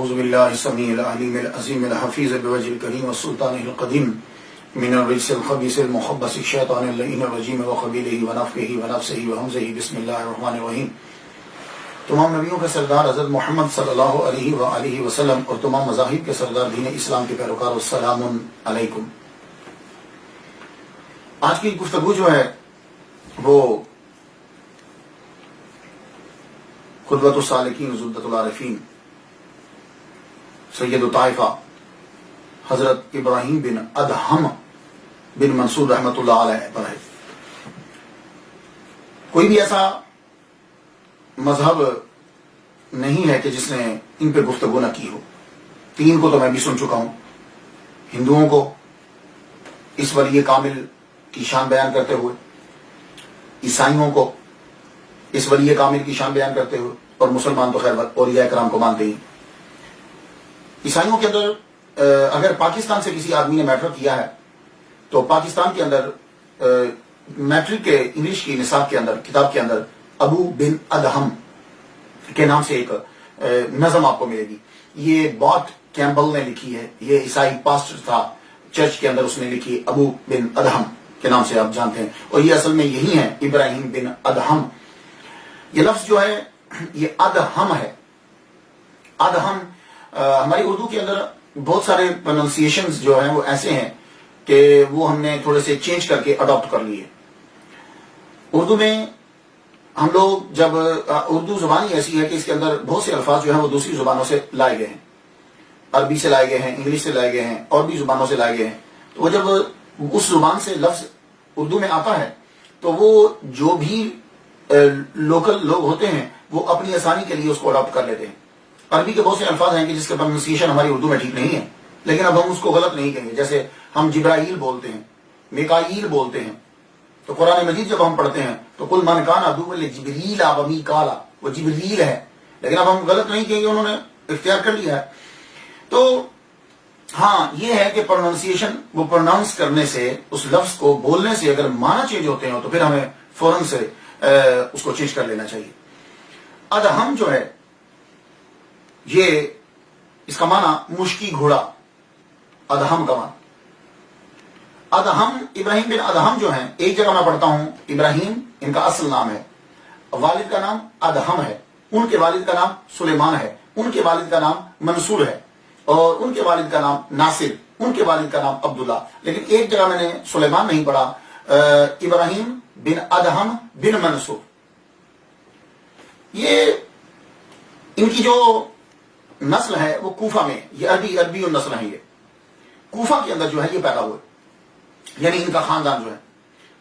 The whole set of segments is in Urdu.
اعوذ باللہ السمیع العلیم العظیم الحفیظ بوجہ الکریم والسلطان القدیم من الرجس الخبیث المخبث الشیطان اللعین الرجیم وخبیلہ ونفخہ ونفسہ وہمزہ بسم اللہ الرحمن الرحیم۔ تمام نبیوں کے سردار حضرت محمد صلی اللہ علیہ وآلہ وسلم اور تمام مذاہب کے سردار دین اسلام کے پیروکار السلام علیکم۔ آج کی گفتگو جو ہے وہ قدوۃ السالکین زبدۃ العارفین سید الطائفہ حضرت ابراہیم بن ادہم بن منصور رحمۃ اللہ علیہ پر ہے۔ کوئی بھی ایسا مذہب نہیں ہے کہ جس نے ان پہ گفتگو نہ کی ہو۔ تین کو تو میں بھی سن چکا ہوں، ہندوؤں کو اس ولی کامل کی شان بیان کرتے ہوئے، عیسائیوں کو اس ولی کامل کی شان بیان کرتے ہوئے، اور مسلمان تو خیر اولیاء کرام کو مانتے ہی۔ عیسائیوں کے اندر اگر پاکستان سے کسی آدمی نے میٹرک کیا ہے تو پاکستان کے اندر میٹرک کے انگلش کی نصاب کے اندر کتاب کے اندر ابو بن ادہم کے نام سے ایک نظم آپ کو ملے گی۔ یہ باٹ کیمبل نے لکھی ہے، یہ عیسائی پاسٹر تھا چرچ کے اندر، اس نے لکھی ابو بن ادہم کے نام سے آپ جانتے ہیں، اور یہ اصل میں یہی ہے ابراہیم بن ادہم۔ یہ لفظ جو ہے یہ ادہم ہے۔ ادہم ہماری اردو کے اندر بہت سارے پروننسیشنز جو ہیں وہ ایسے ہیں کہ وہ ہم نے تھوڑے سے چینج کر کے اڈاپٹ کر لیے۔ اردو میں ہم لوگ جب اردو زبان ہی ایسی ہے کہ اس کے اندر بہت سے الفاظ جو ہیں وہ دوسری زبانوں سے لائے گئے ہیں، عربی سے لائے گئے ہیں، انگلش سے لائے گئے ہیں، اور بھی زبانوں سے لائے گئے ہیں۔ تو وہ جب اس زبان سے لفظ اردو میں آتا ہے تو وہ جو بھی لوکل لوگ ہوتے ہیں وہ اپنی آسانی کے لیے اس کو اڈاپٹ کر لیتے ہیں۔ عربی کے بہت سے الفاظ ہیں کہ جس کے پروننسیشن ہماری اردو میں ٹھیک نہیں ہے، لیکن اب ہم اس کو غلط نہیں کہیں گے۔ جیسے ہم جبرائیل بولتے ہیں، میکائیل بولتے ہیں، تو قرآن مجید جب ہم پڑھتے ہیں تو کل من کان عدوا لجبریل و میکالا، وہ جبریل ہے، لیکن اب ہم غلط نہیں کہیں گے، انہوں نے اختیار کر لیا ہے۔ تو ہاں یہ ہے کہ پروننسیشن، وہ پروناؤنس کرنے سے، اس لفظ کو بولنے سے اگر معنی چینج ہوتے ہیں تو پھر ہمیں فوراً سے اس کو چینج کر لینا چاہیے۔ ادہم جو ہے یہ اس کا معنی مشکی گھوڑا، ادہم کا معنی۔ ادہم ابراہیم بن ادہم جو ہیں، ایک جگہ میں پڑھتا ہوں ابراہیم ان کا اصل نام ہے، والد کا نام ادہم ہے، ان کے والد کا نام سلیمان ہے، ان کے والد کا نام منصور ہے، اور ان کے والد کا نام ناصر، ان کے والد کا نام عبداللہ۔ لیکن ایک جگہ میں نے سلیمان نہیں پڑھا، ابراہیم بن ادہم بن منصور۔ یہ ان کی جو نسل ہے وہ کوفہ میں، یہ عربی نسل ہے، یہ کوفہ کے اندر جو ہے یہ پیدا ہوئے، یعنی ان کا خاندان جو ہے۔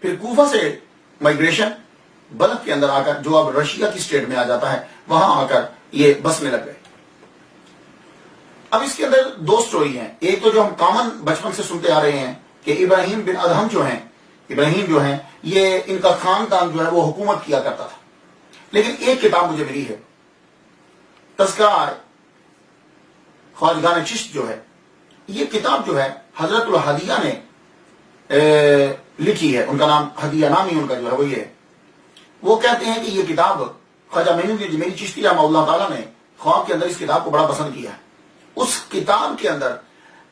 پھر کوفہ سے مائگریشن بلخ کے اندر آ کر، جو اب رشیا کی اسٹیٹ میں آ جاتا ہے، وہاں آ کر یہ بسنے لگ گئے۔ اب اس کے اندر دو سٹوری ہیں۔ ایک تو جو ہم کامن بچپن سے سنتے آ رہے ہیں کہ ابراہیم بن ادہم جو ہیں، ابراہیم جو ہیں، یہ ان کا خاندان جو ہے وہ حکومت کیا کرتا تھا۔ لیکن ایک کتاب مجھے ملی ہے، تذکرہ خواجگان چشت جو ہے، یہ کتاب جو ہے حضرت الہدیہ نے لکھی ہے، ان کا نام ہدیہ نام ہی ان کا جو ہے وہ یہ ہے۔ وہ کہتے ہیں کہ یہ کتاب خواجہ میری چشتی رحمہ اللہ تعالیٰ نے خواب کے اندر اس کتاب کو بڑا پسند کیا ہے۔ اس کتاب کے اندر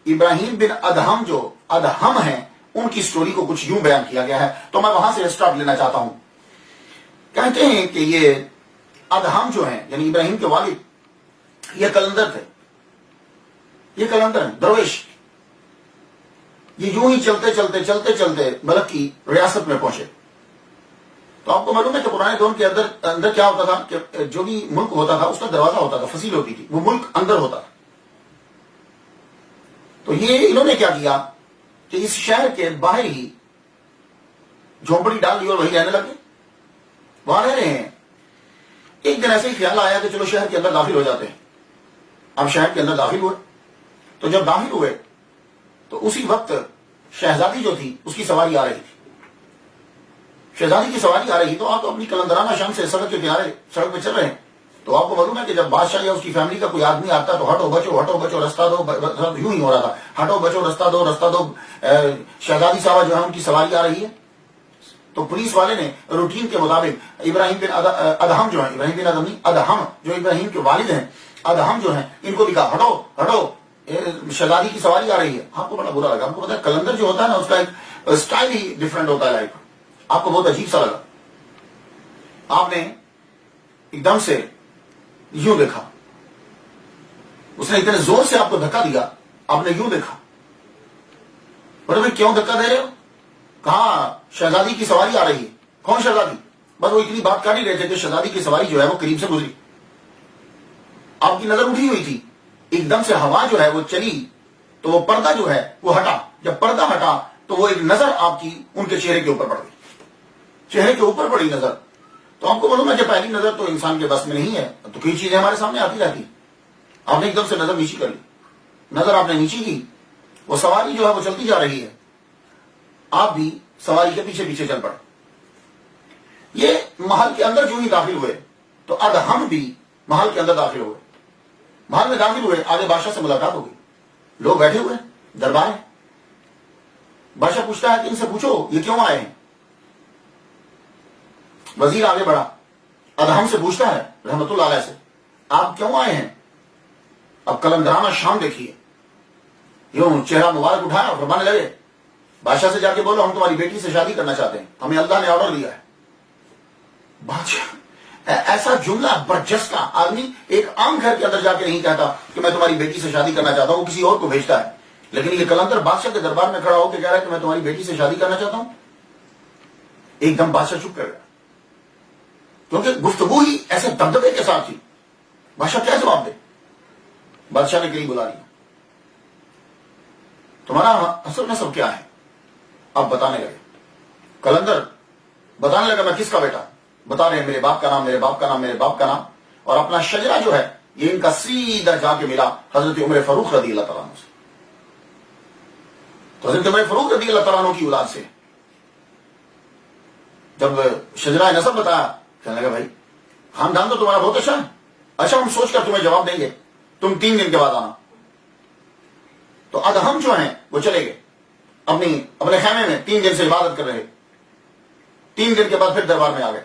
ابراہیم بن ادہم جو ادہم ہیں ان کی سٹوری کو کچھ یوں بیان کیا گیا ہے، تو میں وہاں سے سٹارٹ لینا چاہتا ہوں۔ کہتے ہیں کہ یہ ادہم جو ہیں، یعنی ابراہیم کے والد، یہ کلندر تھے، یہ کلندر ہیں، درویش۔ یہ یوں ہی چلتے بلخ کی ریاست میں پہنچے۔ تو آپ کو معلوم ہے کہ پرانے دور کے اندر کیا ہوتا تھا کہ جو بھی ملک ہوتا تھا اس کا دروازہ ہوتا تھا، فصیل ہوتی تھی، وہ ملک اندر ہوتا تھا۔ تو یہ انہوں نے کیا کیا کہ اس شہر کے باہر ہی جھونپڑی ڈال لی اور وہی رہنے لگے، وہاں رہ رہے ہیں۔ ایک دن ایسے ہی خیال آیا کہ چلو شہر کے اندر داخل ہو جاتے ہیں۔ اب شہر کے اندر داخل ہوئے، تو جب داخل ہوئے تو اسی وقت شہزادی جو تھی اس کی سواری آ رہی تھی۔ شہزادی کی سواری آ رہی تو آپ تو اپنی کلندرانہ شان سے سڑک کے کنارے سڑک پہ چل رہے ہیں، تو آپ کو معلوم ہے کہ جب بادشاہ یا اس کی فیملی کا کوئی آدمی آتا تو ہٹو بچو رستہ دو، یوں ہی ہو رہا تھا، ہٹو بچو رستہ دو۔ شہزادی صاحبہ جو ہے ان کی سواری آ رہی ہے، تو پولیس والے نے روٹین کے مطابق ابراہیم بن ادہم جو ہیں، ابراہیم بن ادہم جو ابراہیم کے والد ہیں، ادہم جو ہیں ان کو بھی کہا ہٹو ہٹو، شہزادی کی سواری آ رہی ہے. آپ کو بڑا برا لگا. آپ کو پتا ہے کلندر جو ہوتا ہے نا اس کا ایک اسٹائل ہی ڈفرنٹ ہوتا ہے لائف. آپ کو بہت عجیب سا لگا. آپ نے ایک دم سے یوں دیکھا، اس نے اتنے زور سے آپ کو دھکا دیا، آپ نے یوں دیکھا. بولے بھائی کیوں دھکا دے رہے ہو؟ کہاں شہزادی کی سواری آ رہی ہے. کون شہزادی؟ بس وہ اتنی بات کر ہی رہے تھے کہ شہزادی کی سواری جو ہے وہ قریب سے گزری. آپ کی نظر اٹھی ہوئی تھی، ایک دم سے ہوا جو ہے وہ چلی تو وہ پردہ جو ہے وہ ہٹا. جب پردہ ہٹا تو وہ ایک نظر آپ کی ان کے چہرے کے اوپر پڑ گئی. چہرے کے اوپر پڑی نظر. تو آپ کو بولوں میں کہ پہلی نظر تو انسان کے بس میں نہیں ہے، تو کئی چیزیں ہمارے سامنے آتی رہتی. آپ نے ایک دم سے نظر نیچی کر لی. نظر آپ نے نیچی کی، وہ سواری جو ہے وہ چلتی جا رہی ہے، آپ بھی سواری کے پیچھے پیچھے چل پڑے. یہ محل کے اندر جو ہی داخل ہوئے تو ادہم بھی محل کے اندر داخل ہوئے. محل میں داخل ہوئے، آگے بادشاہ سے ملاقات ہو گئی. لوگ بیٹھے ہوئے دربار ہے. بادشاہ پوچھتا ہے کہ ان سے پوچھو یہ کیوں آئے ہیں. وزیر آگے بڑھا، ادہم سے پوچھتا ہے رحمت اللہ علیہ سے، آپ کیوں آئے ہیں؟ اب کلندرانہ شان دیکھیے، یوں چہرہ مبارک اٹھایا اور فرمانے لگے بادشاہ سے جا کے بولو ہم تمہاری بیٹی سے شادی کرنا چاہتے ہیں، ہمیں اللہ نے آرڈر دیا ہے. بادشاہ ایسا جملہ برجستہ آدمی ایک عام گھر کے اندر جا کے نہیں کہتا کہ میں تمہاری بیٹی سے شادی کرنا چاہتا ہوں، وہ کسی اور کو بھیجتا ہے. لیکن یہ کلندر بادشاہ کے دربار میں کھڑا ہو کے کہہ رہا ہے کہ میں تمہاری بیٹی سے شادی کرنا چاہتا ہوں. ایک دم بادشاہ چپ کر گیا، کیونکہ گفتگو ہی ایسے دبدبے کے ساتھ تھی. بادشاہ کیا جواب دے؟ بادشاہ نے قریب بلا لیا. تمہارا اصل نسب کیا ہے؟ اب بتانے لگے. کلندر بتانے لگا میں کس کا بیٹا. بتا رہے ہیں میرے باپ کا نام، میرے باپ کا نام، میرے باپ کا نام. اور اپنا شجرہ جو ہے یہ ان کا سیدھا جا کے ملا حضرت عمر فاروق رضی اللہ تعالیٰ عنہ سے. تو حضرت عمر فاروق رضی اللہ تعالیٰ عنہ کی اولاد سے جب شجرہ نسب بتایا، کہنے لگا بھائی خاندان تو تمہارا بہت اچھا ہے. اچھا ہم سوچ کر تمہیں جواب دیں گے، تم 3 دن کے بعد آنا. تو ادہم جو ہیں وہ چلے گئے اپنے خیمے میں 3 دن سے عبادت کر رہے. 3 دن کے بعد پھر دربار میں آ گئے.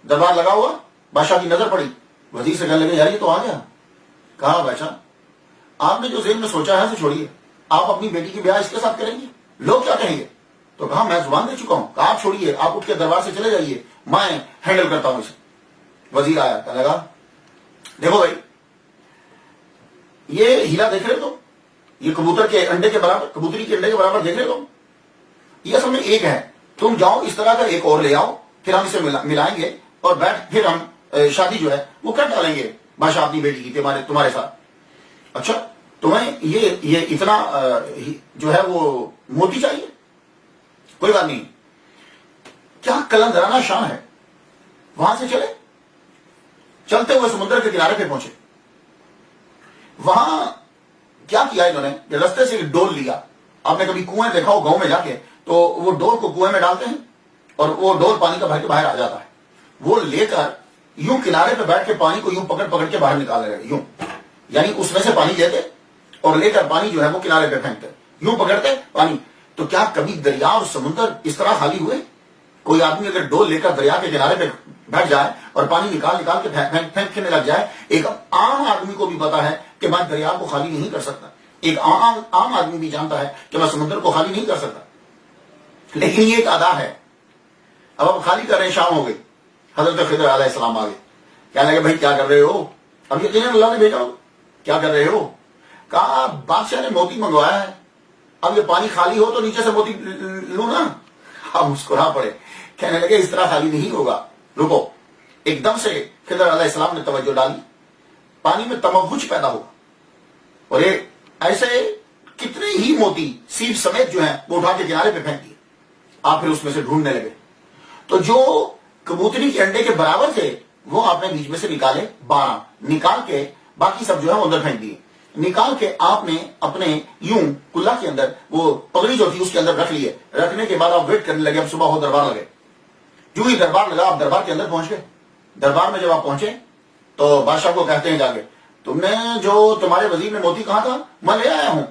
دربار لگا ہوا، بادشاہ کی نظر پڑی. وزیر سے کہنے لگے یار یہ تو آ گیا. کہا بادشاہ آپ نے جو ذہن میں سوچا ہے اسے چھوڑیے، آپ اپنی بیٹی کی بیاہ اس کے ساتھ کریں گے، لوگ کیا کہیں گے؟ تو کہا میں زبان دے چکا ہوں، کہا آپ چھوڑیے، آپ اٹھ کے دربار سے چلے جائیے، میں ہینڈل کرتا ہوں اسے. وزیر آیا، کہنے لگا دیکھو بھائی یہ ہیرا دیکھ رہے تو، یہ کبوتر کے انڈے کے برابر، کبوتری کے انڈے کے برابر دیکھ رہے تو، یہ اصل میں ایک ہے. تم جاؤ اس طرح کا ایک اور لے آؤ، پھر ہم اسے ملائیں گے اور بیٹھ پھر ہم شادی جو ہے وہ کر ڈالیں گے بادشاہ اپنی بیٹی کی تمہارے ساتھ. اچھا تمہیں یہ اتنا جو ہے وہ موتی چاہیے؟ کوئی بات نہیں. کیا کلندرانہ شان ہے. وہاں سے چلتے ہوئے سمندر کے کنارے پہ پہنچے. وہاں کیا کیا انہوں نے کہ رستے سے ایک ڈول لیا. آپ نے کبھی کنویں دیکھا ہو گاؤں میں جا کے، تو وہ ڈول کو کنویں میں ڈالتے ہیں اور وہ ڈول پانی کا بھر کے باہر آ جاتا ہے. وہ لے کر یوں کنارے پہ بیٹھ کے پانی کو یوں پکڑ کے باہر نکال رہے یوں، یعنی اس میں سے پانی لیتے اور لے کر پانی جو ہے وہ کنارے پہ پھینکتے، یوں پکڑتے پانی. تو کیا کبھی دریا اور سمندر اس طرح خالی ہوئے؟ کوئی آدمی اگر ڈول لے کر دریا کے کنارے پہ بیٹھ جائے اور پانی نکال کے پھینکنے لگ جائے، ایک عام آدمی کو بھی پتا ہے کہ میں دریا کو خالی نہیں کر سکتا. ایک عام آدمی بھی جانتا ہے کہ میں سمندر کو خالی نہیں کر سکتا. لیکن یہ ایک ادا ہے. اب آپ خالی کر رہے ہیں، شام ہو گئی. حضرت خضر علیہ السلام آگے، کہنے لگے بھائی کیا کر رہے ہو؟ اب یقیناً اللہ نے بھیجا ہو، کیا کر رہے ہو؟ کہا بادشاہ نے موتی منگوایا ہے، اب یہ پانی خالی ہو تو نیچے سے موتی لوں نا. اب مسکرا پڑے، کہنے لگے اس طرح خالی نہیں ہوگا، رکو. ایک دم سے خضر علیہ السلام نے توجہ ڈالی، پانی میں تموج پیدا ہوا اور یہ ایسے کتنے ہی موتی سیب سمیت جو ہیں وہ اٹھا کے کنارے پہ پھینک دیے. آپ پھر اس میں سے ڈھونڈنے لگے تو جو کبوتری کے انڈے کے برابر تھے وہ آپ نے بیچ میں سے نکالے 12، نکال کے باقی سب جو ہے وہ اندر پھینک دیے. نکال کے آپ نے اپنے یوں کلا کے اندر وہ پگڑی جو تھی اس کے اندر رکھ لیے. رکھنے کے بعد آپ ویٹ کرنے لگے، اب صبح ہو دربار لگے. جو ہی دربار لگا آپ دربار کے اندر پہنچ گئے. دربار میں جب آپ پہنچے تو بادشاہ کو کہتے ہیں جا کے تم نے جو تمہارے وزیر نے موتی کہا تھا میں لے آیا ہوں.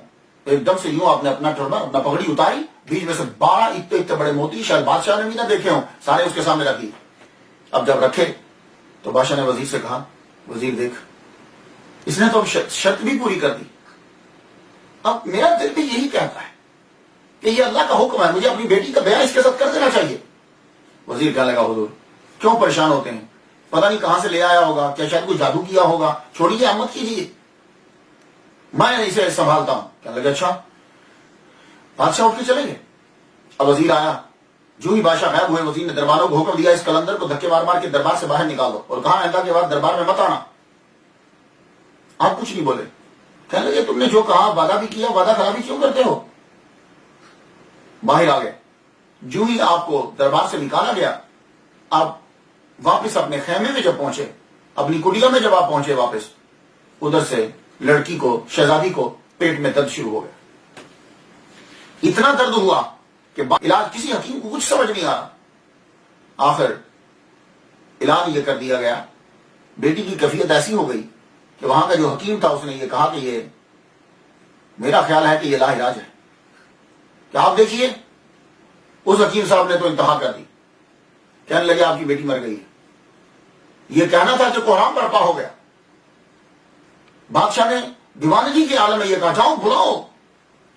ایک دم سے یوں آپ نے اپنا ٹربا اپنا پگڑی اتاری، بیچ میں سے 12 اتنے بڑے موتی شاید بادشاہ نے بھی نہ دیکھے ہوں، سارے اس کے سامنے رکھ دیے. اب جب رکھے تو بادشاہ نے وزیر سے کہا وزیر دیکھ اس نے تو شرط بھی پوری کر دی. اب میرا دل بھی یہی کہتا ہے کہ یہ اللہ کا حکم ہے, مجھے اپنی بیٹی کا بیان اس کے ساتھ کر دینا چاہیے. وزیر کہنے لگا حضور کیوں پریشان ہوتے ہیں, پتہ نہیں کہاں سے لے آیا ہوگا, کیا شاید کوئی جادو کیا ہوگا, چھوڑیے مت کیجیے, میں اسے سنبھالتا ہوں. کہنے لگا اچھا. بادشاہ اٹھ کے چلے گئے. اب وزیر آیا, جو ہی بادشاہ غائب ہوئے وزیر نے درباروں کو حکم دیا اس کلندر کو دھکے مار مار کے دربار سے باہر نکالو اور کہا آئندہ کے بعد دربار میں مت آنا. آپ کچھ نہیں بولے. کہنے لگے تم نے جو کہا وعدہ بھی کیا, وعدہ خرابی کیوں کرتے ہو. باہر آ گئے. جو ہی آپ کو دربار سے نکالا گیا, آپ واپس اپنے خیمے میں جب پہنچے, اپنی کٹیا میں جب آپ پہنچے واپس, ادھر سے لڑکی کو, شہزادی کو پیٹ میں درد شروع ہو گیا. اتنا درد ہوا کہ علاج کسی حکیم کو کچھ سمجھ نہیں آ رہا. آخر اعلان یہ کر دیا گیا, بیٹی کی کیفیت ایسی ہو گئی کہ وہاں کا جو حکیم تھا اس نے یہ کہا کہ یہ میرا خیال ہے کہ یہ لا علاج ہے. کہ آپ دیکھیے اس حکیم صاحب نے تو انتہا کر دی, کہنے لگے آپ کی بیٹی مر گئی ہے. یہ کہنا تھا کہ قرآن برپا ہو گیا. بادشاہ نے دیوانگی کے عالم میں یہ کہا جاؤ بلاؤ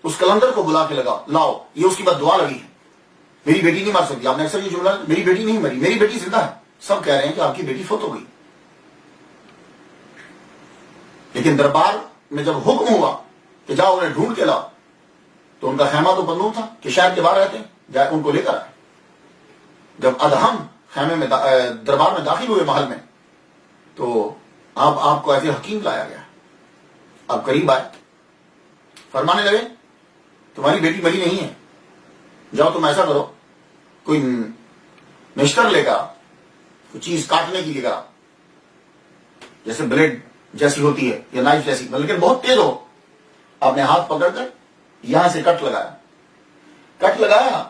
اس کلندر کو, بلا کے لگا لاؤ, یہ اس کی بد دعا لگی ہے, میری بیٹی نہیں مر سکتی. آپ نے اکثر یہ جملہ, میری بیٹی نہیں مری, میری بیٹی زندہ ہے. سب کہہ رہے ہیں کہ آپ کی بیٹی فوت ہو گئی. لیکن دربار میں جب حکم ہوا کہ جاؤ انہیں ڈھونڈ کے لاؤ, تو ان کا خیمہ تو بندوق تھا کہ شہر کے باہر رہتے ہیں, جائے ان کو لے کر آئے. جب ادہم خیمے میں دربار میں داخل ہوئے محل میں, تو آپ کو ایسے حکیم لایا گیا. آپ قریب آئے, فرمانے لگے تمہاری بیٹی مری نہیں ہے, جاؤ تم ایسا کرو کوئی مشتر لے کر, کوئی چیز کاٹنے کی لے کر, جیسے بلیڈ جیسی ہوتی ہے یا نائف جیسی, لیکن بہت تیز ہو. آپ نے ہاتھ پکڑ کر یہاں سے کٹ لگایا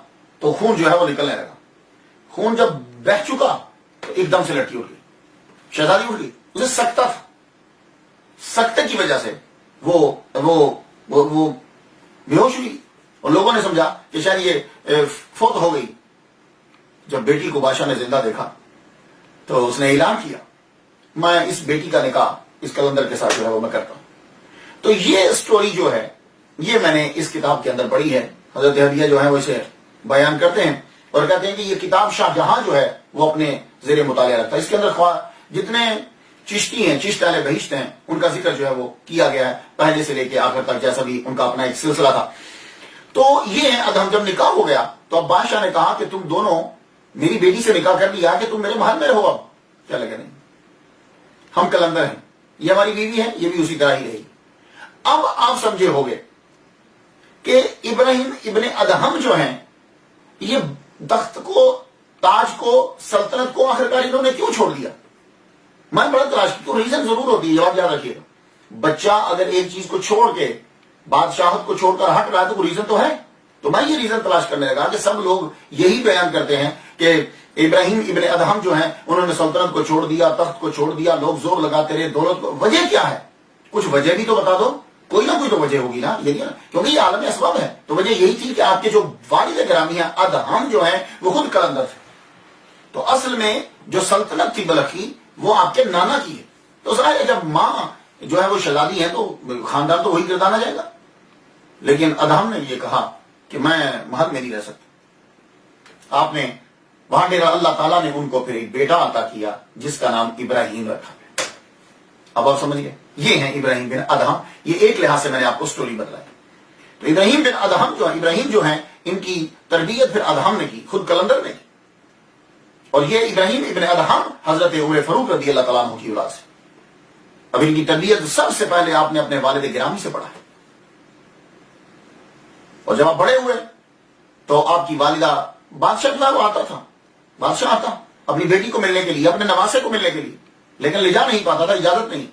تو خون جو ہے وہ نکلنے لگا. خون جب بہ چکا تو ایک دم سے لڑکی اٹھ گئی, شہزادی اٹھ گئی. اسے سکتا تھا, سکتے کی وجہ سے وہ بے ہوش ہوئی اور لوگوں نے سمجھا کہ شاید یہ فوت ہو گئی. جب بیٹی کو بادشاہ نے زندہ دیکھا تو اس نے اعلان کیا میں اس بیٹی کا نکاح اس کلندر کے ساتھ جو ہے وہ میں کرتا ہوں. تو یہ سٹوری جو ہے یہ میں نے اس کتاب کے اندر پڑھی ہے. حضرت ہدیہ جو ہے وہ اسے بیان کرتے ہیں اور کہتے ہیں کہ یہ کتاب شاہ جہاں جو ہے وہ اپنے زیر مطالعہ رکھتا ہے. اس کے اندر جتنے چشتی ہیں, چشت اہل بہشت ہیں, ان کا ذکر جو ہے وہ کیا گیا ہے پہلے سے لے کے آخر تک, جیسا بھی ان کا اپنا ایک سلسلہ تھا. تو یہ ادہم جب نکاح ہو گیا تو اب بادشاہ نے کہا کہ تم دونوں میری بیٹی سے نکاح کر لیا کہ تم میرے محل میں رہو. اب کیا لگے, نہیں ہم کلندر ہیں, یہ ہماری بیوی ہے, یہ بھی اسی طرح ہی رہی. اب آپ سمجھے ہوگے کہ ابراہیم ابن ادہم جو ہیں یہ تخت کو, تاج کو, سلطنت کو آخرکار انہوں نے کیوں چھوڑ دیا. میں بڑا تلاش کی, تو ریزن ضرور ہوتی ہے. جواب یاد رکھیے, بچہ اگر ایک چیز کو چھوڑ کے بادشاہت کو چھوڑ کر ہٹ رہا ہے تو کوئی ریزن تو ہے. تو میں یہ ریزن تلاش کرنے لگا کہ سب لوگ یہی بیان کرتے ہیں کہ ابراہیم ابن ادہم جو ہیں انہوں نے سلطنت کو چھوڑ دیا, تخت کو چھوڑ دیا, لوگ زور لگاتے رہے, دولت کو. وجہ کیا ہے, کچھ وجہ بھی تو بتا دو, کوئی نہ کوئی تو وجہ ہوگی نا, یہ نہیں نا, کیونکہ یہ عالم اسباب ہے. تو وجہ یہی تھی کہ آپ کے جو والد گرامی ہیں ادہم جو ہیں وہ خود کلندر تھے. تو اصل میں جو سلطنت تھی بلخی وہ آپ کے نانا کی ہے. تو ظاہر ہے جب ماں جو ہے وہ شہزادی ہے تو خاندان تو وہی گردانا جائے گا. لیکن ادہم نے یہ کہا کہ میں محل میں نہیں رہ سکتا. آپ نے وہاں ڈیرا, اللہ تعالیٰ نے ان کو پھر ایک بیٹا عطا کیا جس کا نام ابراہیم رکھا. اب آپ سمجھ گئے, یہ ہیں ابراہیم بن ادہم. یہ ایک لحاظ سے میں نے آپ کو سٹوری بتلائی. تو ابراہیم بن ادہم جو ہیں, ابراہیم جو ہیں ان کی تربیت پھر ادہم نے کی, خود کلندر نے کی. اور یہ ابراہیم ابن ادہم حضرت عمر فاروق رضی اللہ تعالیٰ عنہ کی اولاد سے. اب ان کی تربیت سب سے پہلے آپ نے اپنے والد گرامی سے پڑھا ہے. اور جب آپ بڑے ہوئے تو آپ کی والدہ, بادشاہ جو ہے وہ آتا تھا, بادشاہ آتا اپنی بیٹی کو ملنے کے لیے, اپنے نواسے کو ملنے کے لیے, لیکن لے جا نہیں پاتا تھا, اجازت نہیں.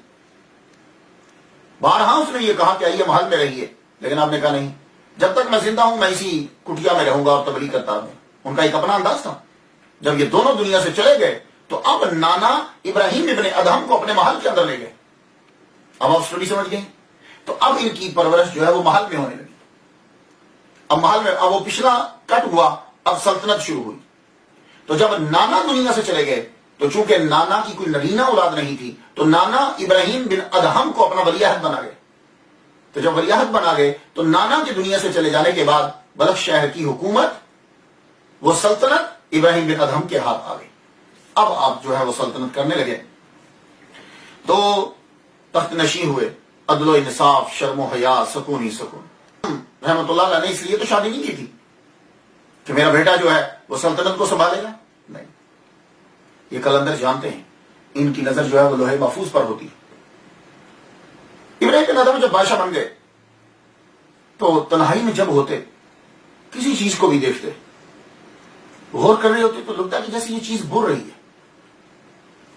بارہا اس نے یہ کہا کہ آئیے محل میں رہیے, لیکن آپ نے کہا نہیں, جب تک میں زندہ ہوں میں اسی کٹیا میں رہوں گا اور تبلیغ کرتا ہوں. ان کا ایک اپنا انداز تھا. جب یہ دونوں دنیا سے چلے گئے تو اب نانا ابراہیم ابن ادہم کو اپنے محل کے اندر لے گئے. اب آپ سٹوری سمجھ گئے. تو اب ان کی پرورش جو ہے وہ محل میں ہونے لگی. اب محل میں, اب وہ پچھلا کٹ ہوا, اب سلطنت شروع ہوئی. تو جب نانا دنیا سے چلے گئے تو چونکہ نانا کی کوئی نرینہ اولاد نہیں تھی تو نانا ابراہیم بن ادہم کو اپنا ولیعہد بنا گئے. تو جب ولیعہد بنا گئے تو نانا کی دنیا سے چلے جانے کے بعد بلخ شہر کی حکومت، وہ سلطنت ابراہیم بن ادہم کے ہاتھ آ گئی. اب آپ جو ہے وہ سلطنت کرنے لگے تو تخت نشین ہوئے. عدل و انصاف، شرم و حیا، سکون ہی سکون. رحمت اللہ علیہ نے اس لیے تو شادی نہیں کی تھی کہ میرا بیٹا جو ہے وہ سلطنت کو سنبھالے گا، نہیں. یہ قلندر جانتے ہیں ان کی نظر جو ہے وہ لوہے محفوظ پر ہوتی. ابراہیم بن ادہم جب بادشاہ بن گئے تو تنہائی میں جب ہوتے، کسی چیز کو بھی دیکھتے، غور کر رہے ہوتے تو لگتا کہ جیسے یہ چیز بول رہی ہے.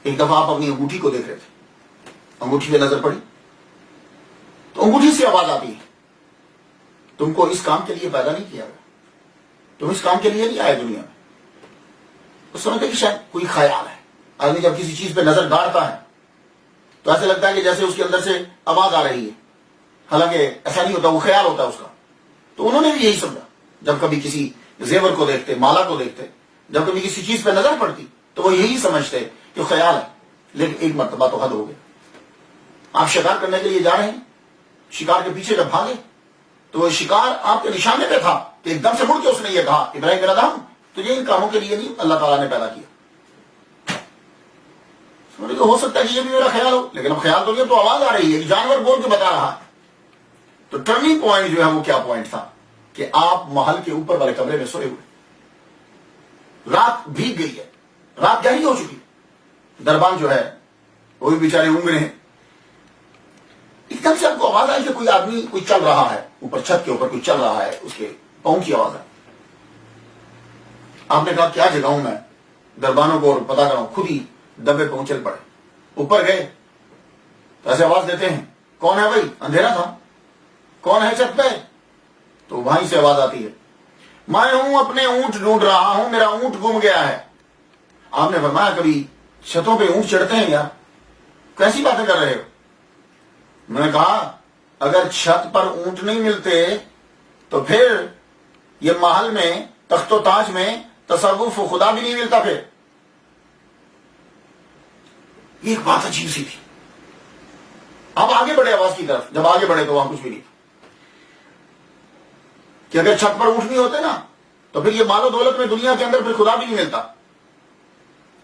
ایک دفعہ آپ اپنی انگوٹھی کو دیکھ رہے تھے، انگوٹھی پہ نظر پڑی تو انگوٹھی سے آواز آتی ہے، تم کو اس کام کے لیے پیدا نہیں کیا گیا، تم اس کام کے لیے نہیں آئے دنیا میں. تو سمجھتے کہ شاید کوئی خیال ہے. آدمی جب کسی چیز پہ نظر ڈالتا ہے تو ایسے لگتا ہے کہ جیسے اس کے اندر سے آواز آ رہی ہے، حالانکہ ایسا نہیں ہوتا، وہ خیال ہوتا ہے اس کا. تو انہوں نے بھی یہی سمجھا. جب کبھی کسی زیور کو دیکھتے، مالا کو دیکھتے، جب کبھی کسی چیز پہ نظر پڑتی تو وہ یہی سمجھتے کہ خیال ہے. لیکن ایک مرتبہ تو حد ہو گیا. آپ شکار کرنے کے لیے جا رہے ہیں، شکار کے پیچھے جب بھاگے تو وہ شکار آپ کے نشانے پہ تھا کہ ایک دم سے مڑ کے اس نے یہ کہا، ابراہیم بن ادہم تجھے ان کاموں کے لیے نہیں اللہ تعالیٰ نے پیدا کیا. تو ہو سکتا ہے کہ یہ بھی میرا خیال ہو، لیکن اب خیال تو نہیں، تو آواز آ رہی ہے، جانور بول کے بتا رہا ہے. تو ٹرننگ پوائنٹ جو ہے وہ کیا پوائنٹ تھا کہ آپ محل کے اوپر والے کمرے میں سوئے ہوئے، رات بھیگ گئی ہے، رات گہری ہو چکی. دربان جو ہے وہ بھی بیچارے اونگ رہے ہیں. ایک دم سے آپ کو آواز آئی کہ کوئی آدمی کوئی چل رہا ہے، اوپر چھت کے اوپر کوئی چل رہا ہے، اس کے پاؤں کی آواز ہے. آپ نے کہا کیا جگاؤں میں دربانوں کو اور پتا کراؤں، خود ہی دبے پاؤں چل پڑے. اوپر گئے تو ایسے آواز دیتے ہیں، کون ہے بھائی؟ اندھیرا تھا، کون ہے چھت پہ؟ تو وہیں سے آواز آتی ہے، میں ہوں، اپنے اونٹ ڈھونڈ رہا ہوں، میرا اونٹ گم گیا ہے. آپ نے فرمایا کبھی چھتوں پہ اونٹ چڑھتے ہیں یار؟ کیسی باتیں کر رہے ہو؟ میں نے کہا اگر چھت پر اونٹ نہیں ملتے تو پھر یہ محل میں تخت و تاج میں تصوف و خدا بھی نہیں ملتا. پھر یہ ایک بات عجیب سی تھی. آپ آگے بڑھے آواز کی طرف، جب آگے بڑھے تو وہاں کچھ بھی نہیں کہ اگر چھت پر اونٹ نہیں ہوتے نا تو پھر یہ مال و دولت میں دنیا کے اندر پھر خدا بھی نہیں ملتا.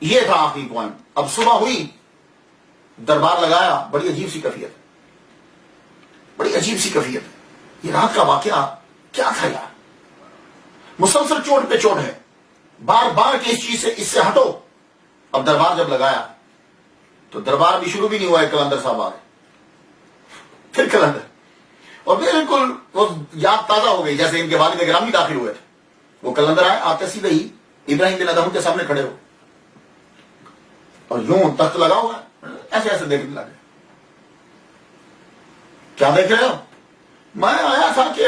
یہ تھا آخری پوائنٹ. اب صبح ہوئی، دربار لگایا. بڑی عجیب سی کیفیت، بڑی عجیب سی کیفیت. یہ رات کا واقعہ کیا تھا یار؟ مسلسل چوٹ پہ چوٹ ہے، بار بار کہ اس چیز سے، اس سے ہٹو. اب دربار جب لگایا تو دربار بھی شروع بھی نہیں ہوا ہے، قلندر صاحب آ گئے. پھر قلندر، اور بالکل وہ یاد تازہ ہو گئی جیسے ان کے والد گرامی داخل ہوئے تھے. وہ قلندر آئے، آتے سیدھے ہی ابراہیم بن ادہم کے سامنے کھڑے ہو اور یوں تخت لگا ہوا ایسے ایسے دیکھنے لگے. کیا دیکھ رہے ہو؟ میں آیا تھا کہ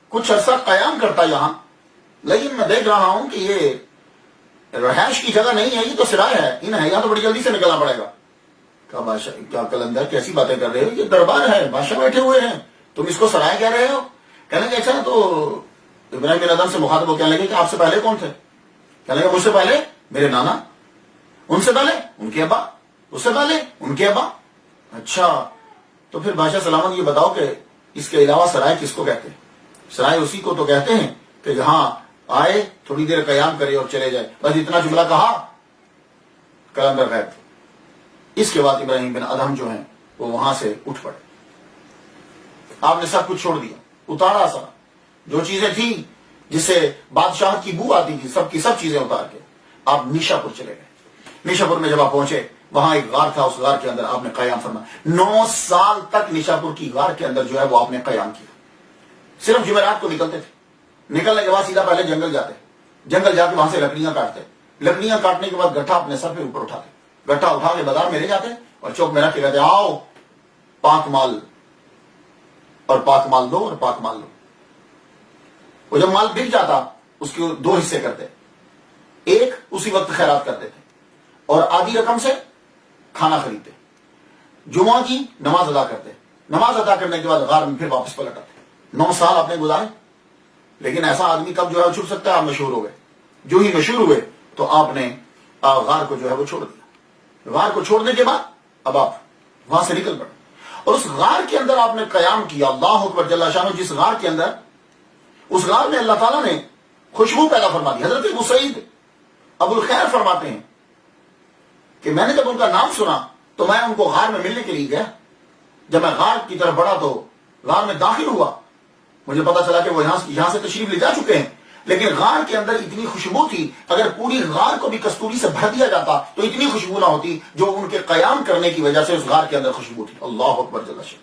کچھ عرصہ قیام کرتا یہاں، لیکن میں دیکھ رہا ہوں کہ یہ رہائش کی جگہ نہیں ہے، یہ تو سرائے ہے، ان ہے یہاں تو بڑی جلدی سے نکلنا پڑے گا. کہا بادشاہ، کیا قلندر کیسی باتیں کر رہے ہو؟ یہ دربار ہے، بادشاہ بیٹھے ہوئے ہیں، تم اس کو سرائے کہہ رہے ہو؟ کہنے لگے اچھا. تو ابراہیم بن ادہم سے مخاطب ہو کہنے لگے کہ آپ سے پہلے کون تھے؟ کہنے لگے مجھ سے پہلے میرے نانا، ان سے پہلے ان کے ابا، اس سے پہلے ان کے ابا. اچھا تو پھر بادشاہ سلامت یہ بتاؤ کہ اس کے علاوہ سرائے کس کو کہتے ہیں؟ سرائے اسی کو تو کہتے ہیں کہ جہاں آئے تھوڑی دیر قیام کرے اور چلے جائے. بس اتنا جملہ کہا، قلندر غائب. اس کے بعد ابراہیم بن ادہم جو ہیں وہ وہاں سے اٹھ پڑے. آپ نے سب کچھ چھوڑ دیا، اتارا سا جو چیزیں تھیں جس سے بادشاہ کی بو آتی تھی، سب کی سب چیزیں اتار کے آپ نیشا پور چلے گئے. نیشا پور میں جب آپ پہنچے وہاں ایک غار تھا، اس غار کے اندر آپ نے قیام فرمایا. 9 سال تک نیشا پور کی غار کے اندر جو ہے وہ آپ نے قیام کیا. صرف جمعرات کو نکلتے تھے، نکلنے کے بعد سیدھا پہلے جنگل جاتے، جنگل جا کے وہاں سے لکڑیاں کاٹتے، لکڑیاں کاٹنے کے بعد گٹھا اپنے سر پہ اوپر اٹھاتے، گٹھا اٹھا کے بازار میں لے جاتے اور چوک میں رکھ کے کہتے آؤ پاک مال، اور پاک مال دو اور پاک مال لو. وہ جب مال بک جاتا اس کے 2 حصے کرتے، ایک اسی وقت خیرات کرتے تھے اور آدھی رقم سے کھانا خریدتے. جمعہ کی نماز ادا کرتے، نماز ادا کرنے کے بعد غار میں پھر واپس پلٹ آتے. 9 سال آپ نے گزارے. لیکن ایسا آدمی کب جو ہے چھپ سکتا ہے؟ آپ مشہور ہو گئے. جو ہی مشہور ہوئے تو آپ نے غار کو جو ہے وہ چھوڑ دیا. غار کو چھوڑنے کے بعد اب آپ وہاں سے نکل پڑے اور اس غار کے اندر آپ نے قیام کیا. اللہ اکبر جل شانہ. جس غار کے اندر، اس غار میں اللہ تعالیٰ نے خوشبو پیدا فرما دی. حضرت ابو سعید ابو الخیر فرماتے ہیں کہ میں نے جب ان کا نام سنا تو میں ان کو غار میں ملنے کے لیے گیا. جب میں غار کی طرف بڑھا تو غار میں داخل ہوا، مجھے پتا چلا کہ وہ یہاں سے تشریف لے جا چکے ہیں، لیکن غار کے اندر اتنی خوشبو تھی، اگر پوری غار کو بھی کستوری سے بھر دیا جاتا تو اتنی خوشبو نہ ہوتی جو ان کے قیام کرنے کی وجہ سے اس غار کے اندر خوشبو تھی. اللہ اکبر جل شانہ.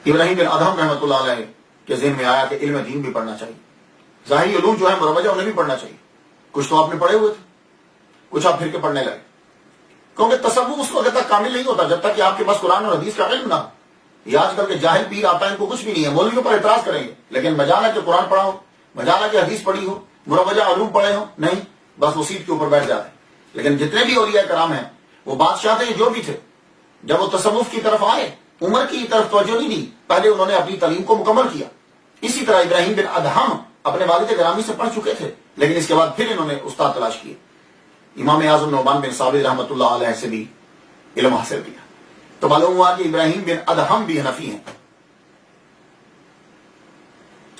ابراہیم بن ادہم رحمۃ اللہ علیہ کے ذہن میں آیا کہ علم دین بھی پڑھنا چاہیے، ظاہری علوم جو ہے مروجہ انہیں بھی پڑھنا چاہیے. کچھ تو آپ نے پڑھے ہوئے تھے، کچھ آپ پھر کے پڑھنے لگے، کیونکہ تصوف اس وقت تک کامل نہیں ہوتا جب تک کہ آپ کے پاس قرآن اور حدیث کا علم نہ ہو. یہ آج کل کے جاہل پیر آتا ہے، ان کو کچھ بھی نہیں ہے، مولویوں پر اعتراض کریں گے، لیکن مجالا کہ قرآن پڑھا ہو، مجالا کہ حدیث پڑھی ہو، مروجہ علوم پڑھے ہو، نہیں، بس وہ سیٹ کے اوپر بیٹھ جاتے ہیں. لیکن جتنے بھی اولیاء کرام ہیں، وہ بادشاہ تھے جو بھی تھے، جب وہ تصوف کی طرف آئے عمر کی طرف توجہ نہیں دی، پہلے انہوں نے اپنی تعلیم کو مکمل کیا. اسی طرح ابراہیم بن ادہم اپنے والد گرامی سے پڑھ چکے تھے، لیکن اس کے بعد پھر انہوں نے استاد تلاش کیے. امام اعظم نعمان بن ثابت رحمۃ اللہ علیہ سے بھی علم حاصل کیا. تو معلوم ہوا کہ ابراہیم بن ادہم بھی حنفی ہیں،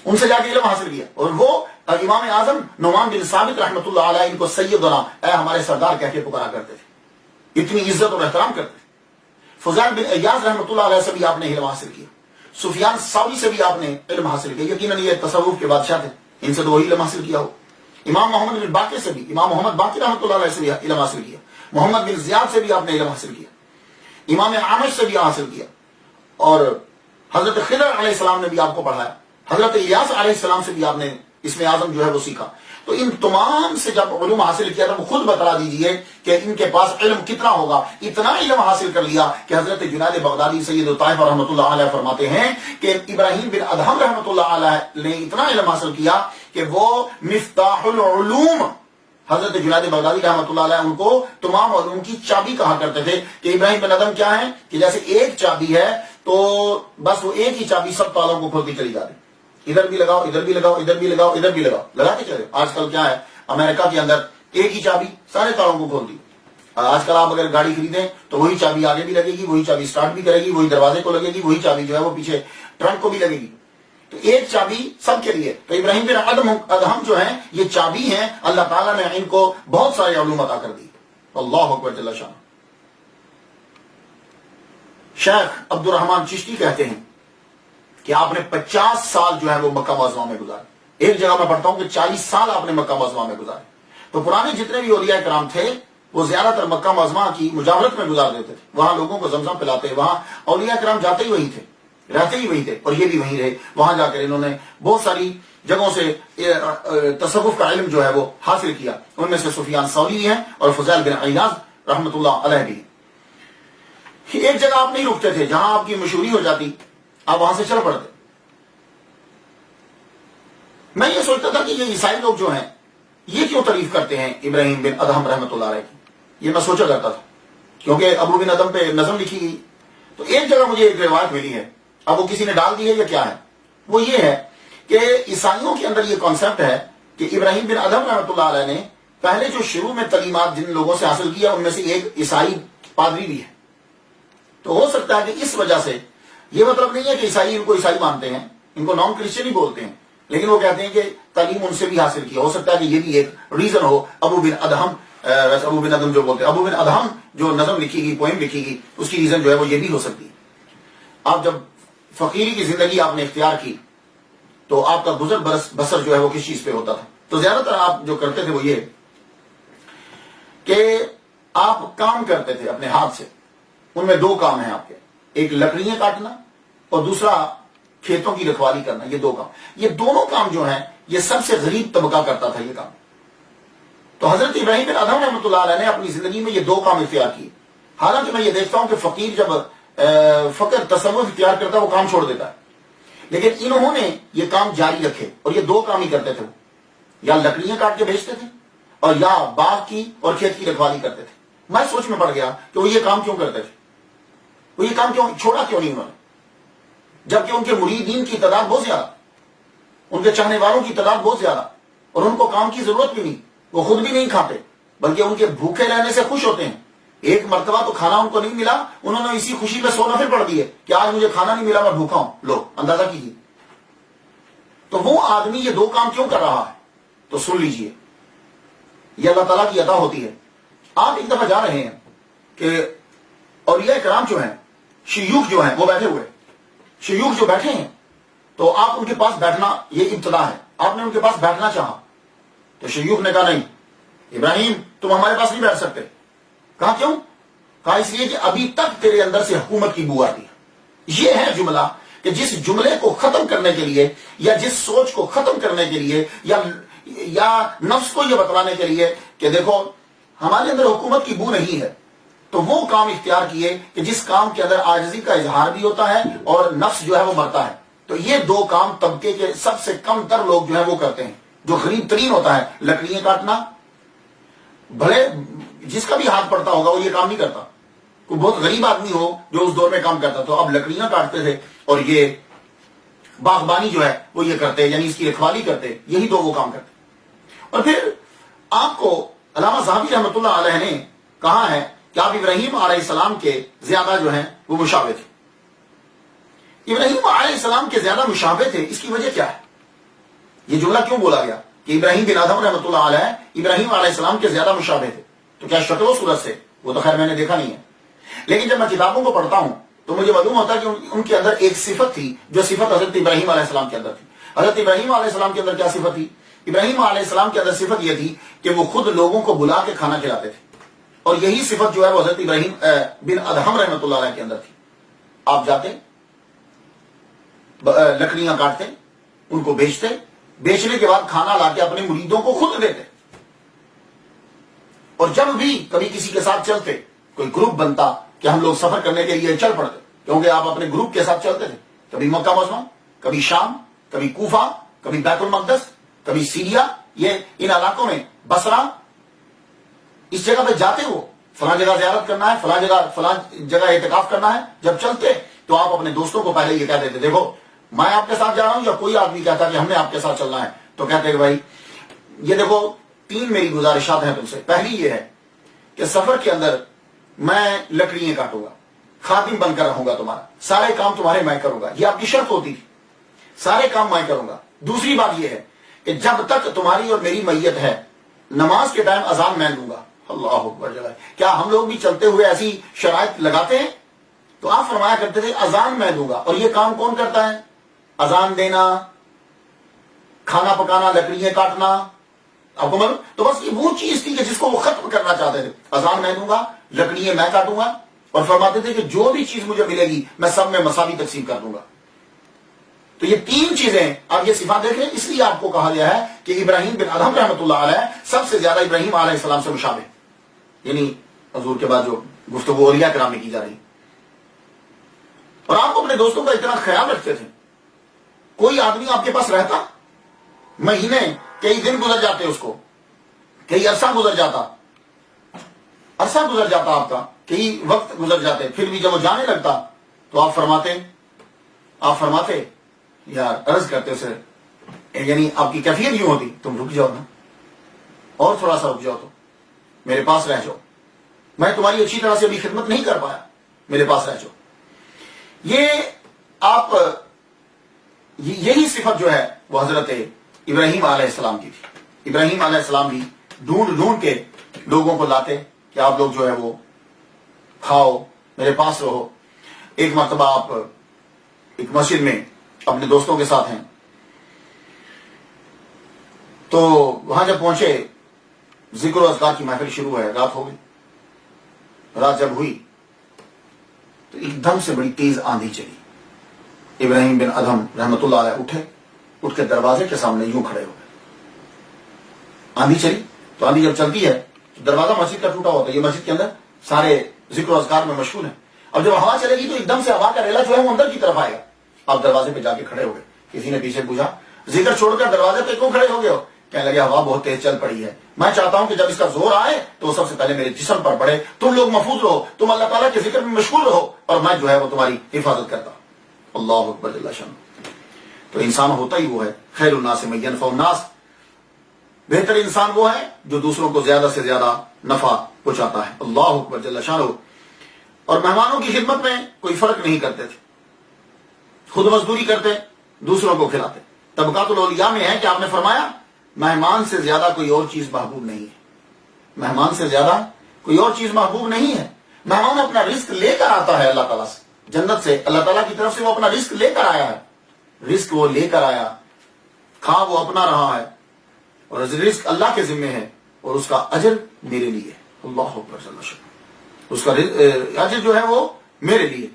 ان سے جا کے علم حاصل کیا. اور وہ امام اعظم نعمان بن ثابت رحمۃ اللہ علیہ ان کو سیدنا، اے ہمارے سردار کہہ کے پکارا کرتے تھے، اتنی عزت اور احترام کرتے تھے. فضیل بن ایاز رحمۃ اللہ علیہ سے بھی آپ نے علم حاصل کیا. سفیان ثوری سے بھی آپ نے علم حاصل کیا. یقیناً یہ تصوف کے بادشاہ تھے، ان سے تو وہی علم حاصل کیا ہو. امام محمد بن باقر سے بھی، امام محمد باقر رحمۃ اللہ علیہ سے بھی علم حاصل کیا. محمد بن زیاد سے بھی آپ نے علم حاصل کیا. امام اعمش سے بھی حاصل کیا. اور حضرت خضر علیہ السلام نے بھی آپ کو پڑھایا. حضرت الیاس علیہ السلام سے بھی آپ نے اسم اعظم جو ہے وہ سیکھا. تو ان تمام سے جب علوم حاصل کیا تو خود بتلا دیجئے کہ ان کے پاس علم کتنا ہوگا. اتنا علم حاصل کر لیا کہ حضرت جنید بغدادی سید الطائف رحمۃ اللہ علیہ فرماتے ہیں کہ ابراہیم بن ادہم رحمۃ اللہ علیہ نے اتنا علم حاصل کیا کہ وہ مفتاح العلوم، حضرت جنید بغدادی رحمۃ اللہ علیہ ان کو تمام علوم کی چابی کہا کرتے تھے. کہ ابراہیم بن ادہم کیا ہے کہ جیسے ایک چابی ہے تو بس وہ ایک ہی چابی سب تالوں کو کھولتی چلی جاتی، ادھر بھی لگاؤ، ادھر بھی لگاؤ، ادھر بھی لگاؤ، ادھر بھی لگاؤ، لگاتے چلے. آج کل کیا ہے، امریکہ کے اندر ایک ہی چابی سارے تالوں کو کھولتی. آج کل آپ اگر گاڑی خریدیں تو وہی چابی آگے بھی لگے گی، وہی چابی سٹارٹ بھی کرے گی، وہی دروازے کو لگے گی، وہی چابی جو ہے وہ پیچھے ٹرنک کو بھی لگے گی. تو ایک چابی سب کے لیے. تو ابراہیم بن ادہم جو ہیں یہ چابی ہیں، اللہ تعالیٰ نے ان کو بہت سارے علوم عطا کر دی. اللہ اکبر جل شانہ. شیخ عبد الرحمن چشتی کہتے ہیں کہ آپ نے 50 سال جو ہے وہ مکہ معظمہ میں گزارے. ایک جگہ میں پڑھتا ہوں کہ 40 سال آپ نے مکہ معظمہ میں گزارے. تو پرانے جتنے بھی اولیاء کرام تھے وہ زیادہ تر مکہ معظمہ کی مجاورت میں گزار دیتے تھے. وہاں لوگوں کو زمزم پلاتے، وہاں اولیاء کرام جاتے ہی وہی تھے، رہتے ہی وہی تھے، اور یہ بھی وہیں رہے. وہاں جا کر انہوں نے بہت ساری جگہوں سے تصوف کا علم جو ہے وہ حاصل کیا. ان میں سے سفیان ثوری ہیں اور فضیل بن ایاز رحمۃ اللہ علیہ بھی. ایک جگہ آپ نہیں رکتے تھے، جہاں آپ کی مشہوری ہو جاتی آپ وہاں سے چل پڑتے. میں یہ سوچتا تھا کہ یہ عیسائی لوگ جو ہیں یہ کیوں تعریف کرتے ہیں ابراہیم بن ادہم رحمۃ اللہ علیہ کی. یہ میں سوچا کرتا تھا کیونکہ ابو بن ادہم پہ نظم لکھی گئی. تو ایک جگہ مجھے ایک روایت ملی ہے، اب وہ کسی نے ڈال دی ہے یا کیا ہے، وہ یہ ہے کہ عیسائیوں کے اندر یہ کانسیپٹ ہے کہ ابراہیم بن ادہم رحمۃ اللہ علیہ نے پہلے جو شروع میں تعلیمات جن لوگوں سے حاصل کیا ان میں سے ایک عیسائی پادری بھی ہے. تو ہو سکتا ہے کہ اس وجہ سے، یہ مطلب نہیں ہے کہ عیسائی ان کو عیسائی مانتے ہیں، ان کو نان کرسچن ہی بولتے ہیں، لیکن وہ کہتے ہیں کہ تعلیم ان سے بھی حاصل کیا. ہو سکتا ہے کہ یہ بھی ایک ریزن ہو. ابو بن ادہم جو بولتے ہیں، ابو بن ادہم جو نظم لکھی گئی، پوئم لکھی گئی، اس کی ریزن جو ہے وہ یہ بھی ہو سکتی ہے. آپ جب فقیری کی زندگی آپ نے اختیار کی تو آپ کا گزر بسر جو ہے وہ کس چیز پہ ہوتا تھا؟ تو زیادہ تر آپ جو کرتے تھے وہ یہ کہ آپ کام کرتے تھے اپنے ہاتھ سے. ان میں دو کام ہیں آپ کے، ایک لکڑیاں کاٹنا اور دوسرا کھیتوں کی رکھوالی کرنا. یہ دو کام، یہ دونوں کام جو ہیں یہ سب سے غریب طبقہ کرتا تھا یہ کام. تو حضرت ابراہیم بن ادہم رحمۃ اللہ علیہ نے اپنی زندگی میں یہ دو کام اختیار کیے. حالانکہ میں یہ دیکھتا ہوں کہ فقیر جب فقر تصوف اختیار کرتا ہے وہ کام چھوڑ دیتا ہے، لیکن انہوں نے یہ کام جاری رکھے اور یہ دو کام ہی کرتے تھے. یا لکڑیاں کاٹ کے بیچتے تھے اور یا باغ کی اور کھیت کی رکھوالی کرتے تھے. میں سوچ میں پڑ گیا کہ وہ یہ کام کیوں کرتے تھے، وہ یہ کام کیوں چھوڑا کیوں نہیں انہوں نے، جبکہ ان کے مریدین کی تعداد بہت زیادہ، ان کے چاہنے والوں کی تعداد بہت زیادہ، اور ان کو کام کی ضرورت بھی نہیں، وہ خود بھی نہیں کھاتے، بلکہ ان کے بھوکے رہنے سے خوش ہوتے ہیں. ایک مرتبہ تو کھانا ان کو نہیں ملا, انہوں نے اسی خوشی پہ 100 نفل پڑھ دیے کہ آج مجھے کھانا نہیں ملا, میں بھوکا ہوں. لو اندازہ کیجیے. تو وہ آدمی یہ دو کام کیوں کر رہا ہے؟ تو سن لیجئے, یہ اللہ تعالیٰ کی عطا ہوتی ہے. آپ ایک دفعہ جا رہے ہیں کہ اولیاء کرام جو ہیں, شیوخ جو ہیں, وہ بیٹھے ہوئے, شیوخ جو بیٹھے ہیں, تو آپ ان کے پاس بیٹھنا, یہ ابتدا ہے, آپ نے ان کے پاس بیٹھنا چاہا تو شیوخ نے کہا نہیں ابراہیم تم ہمارے پاس نہیں بیٹھ سکتے. کہا کیوں؟ کہا اس لیے کہ ابھی تک تیرے اندر سے حکومت کی بو آتی ہے. یہ ہے جملہ کہ جس جملے کو ختم کرنے کے لیے, یا جس سوچ کو ختم کرنے کے لیے, یا نفس کو یہ بتلانے کے لیے کہ دیکھو ہمارے اندر حکومت کی بو نہیں ہے, تو وہ کام اختیار کیے کہ جس کام کے اندر عاجزی کا اظہار بھی ہوتا ہے اور نفس جو ہے وہ مرتا ہے. تو یہ دو کام طبقے کے سب سے کم تر لوگ جو ہے وہ کرتے ہیں. جو غریب ترین ہوتا ہے, لکڑیاں کاٹنا, بھلے جس کا بھی ہاتھ پڑتا ہوگا وہ یہ کام نہیں کرتا. کوئی بہت غریب آدمی ہو جو اس دور میں کام کرتا, تو اب لکڑیاں کاٹتے تھے اور یہ باغبانی جو ہے وہ یہ کرتے, یعنی اس کی رکھوالی کرتے. یہی دو وہ کام کرتے. اور پھر آپ کو علامہ ذہبی رحمۃ اللہ علیہ نے کہا ہے کہ آپ ابراہیم علیہ السلام کے زیادہ جو ہیں وہ مشابہ تھے. ابراہیم علیہ السلام کے زیادہ مشابہ تھے, اس کی وجہ کیا ہے؟ یہ جملہ کیوں بولا گیا کہ ابراہیم بن ادھم رحمۃ اللہ علیہ ابراہیم علیہ السلام کے زیادہ مشابہ تھے؟ تو کیا شکل و صورت سے؟ وہ تو خیر میں نے دیکھا نہیں ہے, لیکن جب میں کتابوں کو پڑھتا ہوں تو مجھے معلوم ہوتا ہے کہ ان کے اندر ایک صفت تھی جو صفت حضرت ابراہیم علیہ السلام کے اندر تھی. حضرت ابراہیم علیہ السلام کے اندر کیا صفت تھی؟ ابراہیم علیہ السلام کے اندر صفت یہ تھی کہ وہ خود لوگوں کو بلا کے کھانا کھلاتے تھے, اور یہی صفت جو ہے وہ حضرت ابراہیم بن ادھم رحمۃ اللہ علیہ کے اندر تھی. آپ جاتے, لکڑیاں کاٹتے, ان کو بیچتے, بیچنے کے بعد کھانا لا کے اپنے مریدوں کو خود دیتے, اور جب بھی کبھی کسی کے ساتھ چلتے, کوئی گروپ بنتا کہ ہم لوگ سفر کرنے کے لیے چل پڑتے, کیونکہ آپ اپنے گروپ کے ساتھ چلتے تھے, کبھی مکہ معظمہ, کبھی شام, کبھی کوفہ, کبھی بیت المقدس, کبھی سیریا, یہ ان علاقوں میں بصرہ, اس جگہ پہ جاتے ہو, فلاں جگہ زیارت کرنا ہے, فلاں جگہ اعتکاف کرنا ہے. جب چلتے تو آپ اپنے دوستوں کو پہلے یہ کہہ دیتے, دیکھو میں آپ کے ساتھ جا رہا ہوں, یا کوئی آدمی کہتا کہ ہم نے آپ کے ساتھ چلنا ہے تو کہتے کہ بھائی یہ دیکھو 3 میری گزارشات ہیں تم سے. پہلی یہ ہے کہ سفر کے اندر میں لکڑیاں کاٹوں گا, خادم بن کر رہوں گا تمہارا, سارے کام تمہارے میں کروں گا. یہ آپ کی شرط ہوتی تھی, سارے کام میں کروں گا. دوسری بات یہ ہے کہ جب تک تمہاری اور میری میت ہے, نماز کے ٹائم اذان میں دوں گا. اللہ اکبر جلال. کیا ہم لوگ بھی چلتے ہوئے ایسی شرائط لگاتے ہیں؟ تو آپ فرمایا کرتے تھے اذان میں دوں گا. اور یہ کام کون کرتا ہے؟ اذان دینا, کھانا پکانا, لکڑیاں کاٹنا. آپ کو معلوم, تو بس یہ وہ چیز تھی کہ جس کو وہ ختم کرنا چاہتے تھے. اذان میں دوں گا, لکڑیاں میں کاٹوں گا, اور فرماتے تھے کہ جو بھی چیز مجھے ملے گی میں سب میں مساوی تقسیم کر دوں گا. تو یہ 3 چیزیں آپ یہ صفات دیکھ لیں. اس لیے آپ کو کہا گیا ہے کہ ابراہیم بن ادھم رحمۃ اللہ علیہ سب سے زیادہ ابراہیم علیہ السلام سے مشابہ, یعنی حضور کے بعد جو گفتگو اولیاء کرام میں کی جا رہی. اور آپ اپنے دوستوں کا اتنا خیال رکھتے تھے, کوئی آدمی آپ کے پاس رہتا, مہینے کئی دن گزر جاتے, اس کو کئی عرصہ گزر جاتا آپ کا, کئی وقت گزر جاتے, پھر بھی جب وہ جانے لگتا تو آپ فرماتے یار, عرض کرتے اسے, یعنی آپ کی کیفیت یوں ہوتی, تم رک جاؤ نا, اور تھوڑا سا رک جاؤ, تو میرے پاس رہ جاؤ, میں تمہاری اچھی طرح سے ابھی خدمت نہیں کر پایا, میرے پاس رہ جاؤ. یہ آپ یہی صفت جو ہے وہ حضرت ابراہیم علیہ السلام کی تھی. ابراہیم علیہ السلام بھی ڈھونڈ کے لوگوں کو لاتے کہ آپ لوگ جو ہے وہ کھاؤ, میرے پاس رہو. ایک مرتبہ آپ ایک مسجد میں اپنے دوستوں کے ساتھ ہیں, تو وہاں جب پہنچے, ذکر و اذکار کی محفل شروع ہے, رات ہو گئی. رات جب ہوئی تو ایک دم سے بڑی تیز آندھی چلی. ابراہیم بن ادھم رحمۃ اللہ علیہ اٹھے, اٹھ کے دروازے کے سامنے یوں کھڑے ہو گئے. آندھی چلی, تو آندھی جب چلتی ہے تو دروازہ مسجد کا ٹوٹا ہوتا ہے, یہ مسجد کے اندر سارے ذکر و اذکار میں مشغول ہیں. اب جب ہوا چلے گی تو ایک دم سے ہوا کا ریلا جو ہے وہ اندر کی طرف آئے گا. آپ دروازے پہ جا کے کھڑے ہو گئے. کسی نے پیچھے پوچھا ذکر چھوڑ کر دروازے پہ کیوں کھڑے ہو گئے ہو؟ کہنے لگے ہوا بہت تیز چل پڑی ہے, میں چاہتا ہوں کہ جب اس کا زور آئے تو وہ سب سے پہلے میرے جسم پر پڑے. تم لوگ محفوظ رہو, تم اللہ تعالیٰ کے ذکر میں مشغول رہو, اور میں جو ہے وہ تمہاری حفاظت کرتا. اللہ اکبر جل شان. تو انسان ہوتا ہی وہ ہے, خیر الناس من ینفع الناس, بہتر انسان وہ ہے جو دوسروں کو زیادہ سے زیادہ نفع پہنچاتا ہے. اللہ اکبر جل شانہ. اور مہمانوں کی خدمت میں کوئی فرق نہیں کرتے تھے, خود مزدوری کرتے, دوسروں کو کھلاتے. طبقات الاولیاء میں ہے کہ آپ نے فرمایا مہمان سے زیادہ کوئی اور چیز محبوب نہیں ہے, مہمان سے زیادہ کوئی اور چیز محبوب نہیں ہے. مہمان اپنا رزق لے کر آتا ہے اللہ تعالیٰ سے, جنت سے اللہ تعالیٰ کی طرف سے وہ اپنا رزق لے کر آیا ہے, رزق وہ لے کر آیا, کھا وہ اپنا رہا ہے, اور رزق اللہ کے ذمے ہے, اور اس کا اجر میرے لیے. اللہ اکبر جل شانہ. اس کا اجر جو ہے وہ میرے لیے.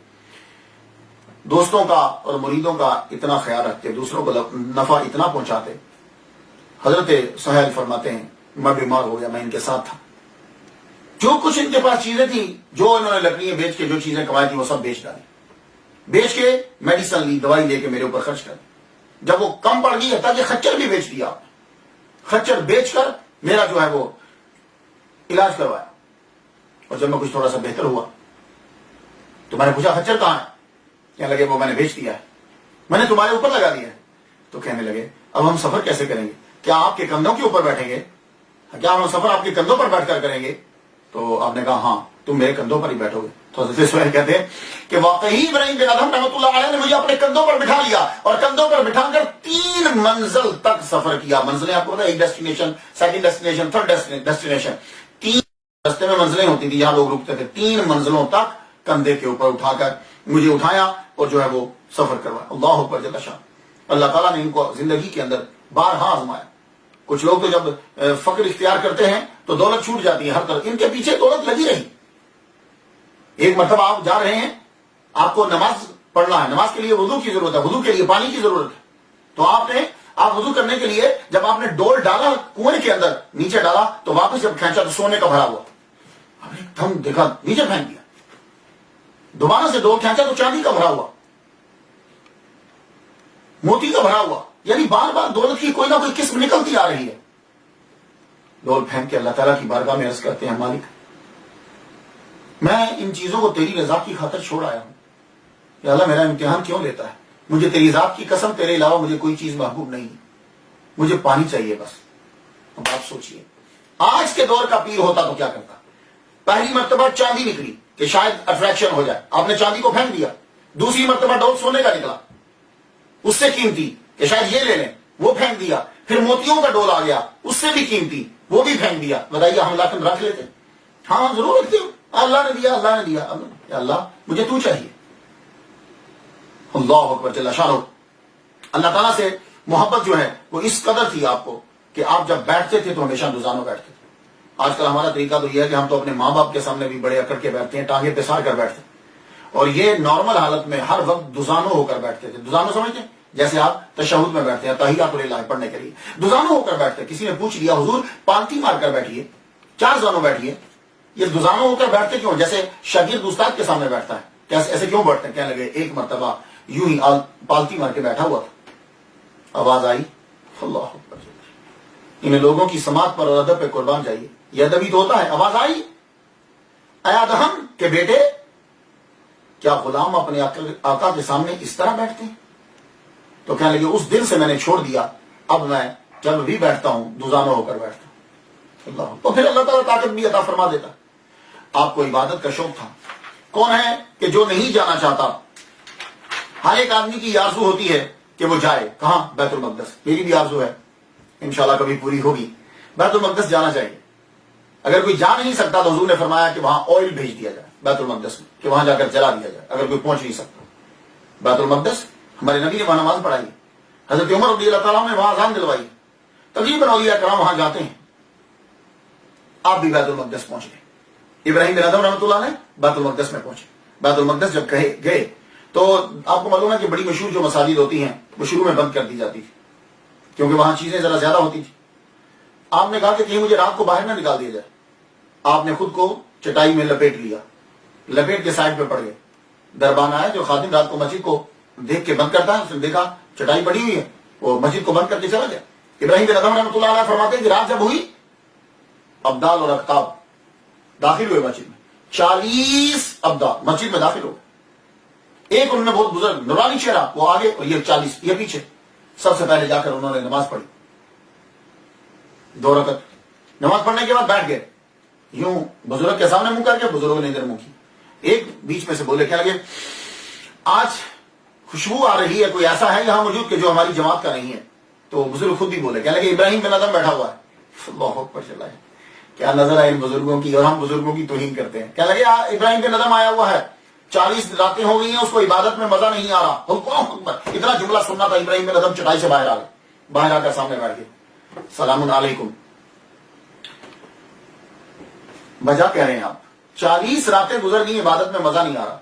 دوستوں کا اور مریدوں کا اتنا خیال رکھتے, دوسروں کو نفع اتنا پہنچاتے. حضرت سہیل فرماتے ہیں میں بیمار ہو گیا, میں ان کے ساتھ تھا, جو کچھ ان کے پاس چیزیں تھیں, جو انہوں نے لکڑیاں بیچ کے جو چیزیں کمائی تھیں وہ سب بیچ ڈالی, بیچ کے میڈیسن لی, دوائی لے کے میرے اوپر خرچ کر دی. جب وہ کم پڑ گئی تاکہ خچر بھی بیچ دیا, خچر بیچ کر میرا جو ہے وہ علاج کروایا. اور جب میں کچھ تھوڑا سا بہتر ہوا تو میں نے پوچھا خچر کہاں ہے؟ کہنے لگے وہ میں نے بیچ دیا ہے, میں نے تمہارے اوپر لگا دیا ہے. تو کہنے لگے اب ہم سفر کیسے کریں گے؟ کیا آپ کے کندھوں کے اوپر بیٹھیں گے؟ کیا ہم سفر آپ کے کندھوں پر بیٹھ کر کریں گے؟ تو آپ نے کہا ہاں تم میرے کندھوں پر ہی بیٹھو گے. تو حضرت سہیل کہتے ہیں کہ واقعی ابراہیم بن ادہم رحمۃ اللہ علیہ نے مجھے اپنے کندھوں پر بٹھا لیا, اور کندھوں پر بٹھا کر 3 منزل تک سفر کیا. منزلیں آپ کو پتا ہے, ایک destination, second destination, third destination. 3 رستے میں منزلیں ہوتی تھی, یہاں لوگ رکتے تھے. 3 منزلوں تک کندھے کے اوپر اٹھا کر مجھے اٹھایا اور جو ہے وہ سفر کروایا. اللہ اکبر جل شانہ. اللہ تعالیٰ نے ان کو زندگی کے اندر بارہا آزمایا. کچھ لوگ تو جب فقر اختیار کرتے ہیں تو دولت چھوٹ جاتی ہے ہر طرف, ان کے پیچھے دولت لگی رہی. ایک مرتبہ آپ جا رہے ہیں, آپ کو نماز پڑھنا ہے, نماز کے لیے وضو کی ضرورت ہے, وضو کے لیے پانی کی ضرورت ہے. تو آپ وضو کرنے کے لیے جب آپ نے ڈول ڈالا کنویں کے اندر, نیچے ڈالا, تو واپس جب کھینچا تو سونے کا بھرا ہوا. آپ نے دم دیکھا, نیچے پھینک دیا. دوبارہ سے ڈول کھینچا تو چاندی کا بھرا ہوا, موتی کا بھرا ہوا. یعنی بار بار دولت کی کوئی نہ کوئی قسم نکلتی آ رہی ہے. ڈول پھینک کے اللہ تعالیٰ کی بارگاہ میں عرض کرتے ہیں مالک میں ان چیزوں کو تیری رضا کی خاطر چھوڑ آیا ہوں. کہ اللہ میرا امتحان کیوں لیتا ہے؟ مجھے تیری ذات کی قسم تیرے علاوہ مجھے کوئی چیز محبوب نہیں, مجھے پانی چاہیے بس. اب آپ سوچئے آج کے دور کا پیر ہوتا تو کیا کرتا؟ پہلی مرتبہ چاندی نکلی کہ شاید اٹریکشن ہو جائے, آپ نے چاندی کو پھینک دیا. دوسری مرتبہ ڈول سونے کا نکلا, اس سے قیمتی کہ شاید یہ لے لیں, وہ پھینک دیا. پھر موتیوں کا ڈول آ گیا, اس سے بھی قیمتی, وہ بھی پھینک دیا. بتائیے ہم لاکن رکھ لیتے؟ ہاں ضرور رکھتے ہو, اللہ نے دیا, اللہ نے دیا. اللہ مجھے تو چاہیے. اللہ اکبر جل شانہ. اللہ تعالیٰ سے محبت جو ہے وہ اس قدر تھی آپ کو کہ آپ جب بیٹھتے تھے تو ہمیشہ دوزانوں بیٹھتے تھے. آج کل ہمارا طریقہ تو یہ ہے کہ ہم تو اپنے ماں باپ کے سامنے بھی بڑے اکڑ کے بیٹھتے ہیں, ٹانگیں پسار کر بیٹھتے ہیں. اور یہ نارمل حالت میں ہر وقت دوزانوں ہو کر بیٹھتے تھے. دوزانوں سمجھتے ہیں جیسے آپ تشہد میں بیٹھتے ہیں تحیات للہ پڑھنے کے لیے, دوزانوں ہو کر بیٹھتے. کسی نے پوچھ لیا حضور پالتی مار کر بیٹھیے, 4 زانوں بیٹھیے, یہ دوزانوں ہو کر بیٹھتے کیوں؟ جیسے شاگرد استاد کے سامنے بیٹھتا ہے, کیسے ایسے کیوں بیٹھتے ہیں؟ کہنے لگے ایک مرتبہ یوں ہی پالتی مار کے بیٹھا ہوا تھا, آواز آئی اللہ اکبر. ان لوگوں کی سماعت پر اور ادب پہ قربان جائیے, یہ ادب ہی تو ہوتا ہے. آواز آئی اے آدم کے بیٹے, کیا غلام اپنے آقا کے سامنے اس طرح بیٹھتے ہیں؟ تو کہنے لگے اس دن سے میں نے چھوڑ دیا, اب میں جب بھی بیٹھتا ہوں دوزانوں ہو کر بیٹھتا ہوں. اللہ, تو پھر اللہ تعالیٰ طاقت بھی عطا فرما دیتا. آپ کو عبادت کا شوق تھا. کون ہے کہ جو نہیں جانا چاہتا؟ ہر ایک آدمی کی آرزو ہوتی ہے کہ وہ جائے. کہاں؟ بیت المقدس. میری بھی آرزو ہے, انشاءاللہ کبھی پوری ہوگی. بیت المقدس جانا چاہیے. اگر کوئی جا نہیں سکتا تو حضور نے فرمایا کہ وہاں آئل بھیج دیا جائے بیت المقدس میں, کہ وہاں جا کر جلا دیا جائے اگر کوئی پہنچ نہیں سکتا. بیت المقدس ہمارے نبی نے وہاں نماز پڑھائی, حضرت عمر رضی اللہ تعالیٰ نے وہاں اذان دلوائی. تقریباً اولیاء کرام وہاں جاتے ہیں. آپ بھی بیت المقدس پہنچ گئے. ابراہیم بن ادہم رحمۃ اللہ نے بیت المقدس میں پہنچے. بیت المقدس جب گئے تو آپ کو معلوم ہے کہ بڑی مشہور جو مساجد ہوتی ہیں وہ شروع میں بند کر دی جاتی تھی کیونکہ وہاں چیزیں ذرا زیادہ ہوتی تھی. آپ نے کہا کہ کہیں مجھے رات کو باہر نہ نکال دیا جائے. آپ نے خود کو چٹائی میں لپیٹ لیا, لپیٹ کے سائڈ پہ پڑ گئے. دربان آیا جو خادم رات کو مسجد کو دیکھ کے بند کرتا ہے, اس نے دیکھا چٹائی پڑی ہوئی ہے, وہ مسجد کو بند کر کے چلا گیا. ابراہیم بن ادہم رحمۃ اللہ علیہ فرماتے ہیں کہ رات جب ہوئی ابدال اور اقتاب داخل ہوئے مسجد میں. 40 ابدال مسجد میں داخل ہو گئے. ایک انہوں نے بہت بزرگ نورانی چہرہ, وہ آگے اور یہ 40 یہ پیچھے. سب سے پہلے جا کر انہوں نے نماز پڑھی. 2 رکعت نماز پڑھنے کے بعد بیٹھ گئے. یوں بزرگ کے سامنے منہ کر کے بزرگ نے ادھر منہ کی. ایک بیچ میں سے بولے کیا لگے آج خوشبو آ رہی ہے, کوئی ایسا ہے یہاں موجود کہ جو ہماری جماعت کا نہیں ہے؟ تو بزرگ خود بھی بولے کیا لگے ابراہیم بن ادم بیٹھا ہوا ہے. اللہ اکبر چلا ہے. کیا نظر آئے ان بزرگوں کی, اور ہم بزرگوں کی توہین کرتے ہیں. کیا لگے ابراہیم بن ادم آیا ہوا ہے, 40 راتیں ہو گئی ہیں, اس کو عبادت میں مزہ نہیں آ رہا. اللہ اکبر, اتنا جملہ سننا تھا. ابراہیم بن ادم چٹائی سے باہر آ گئے, باہر آ کر سامنے بیٹھ گئے. سلام علیکم. وجہ کہہ رہے ہیں آپ 40 راتیں گزر گئی, عبادت میں مزہ نہیں آ رہا.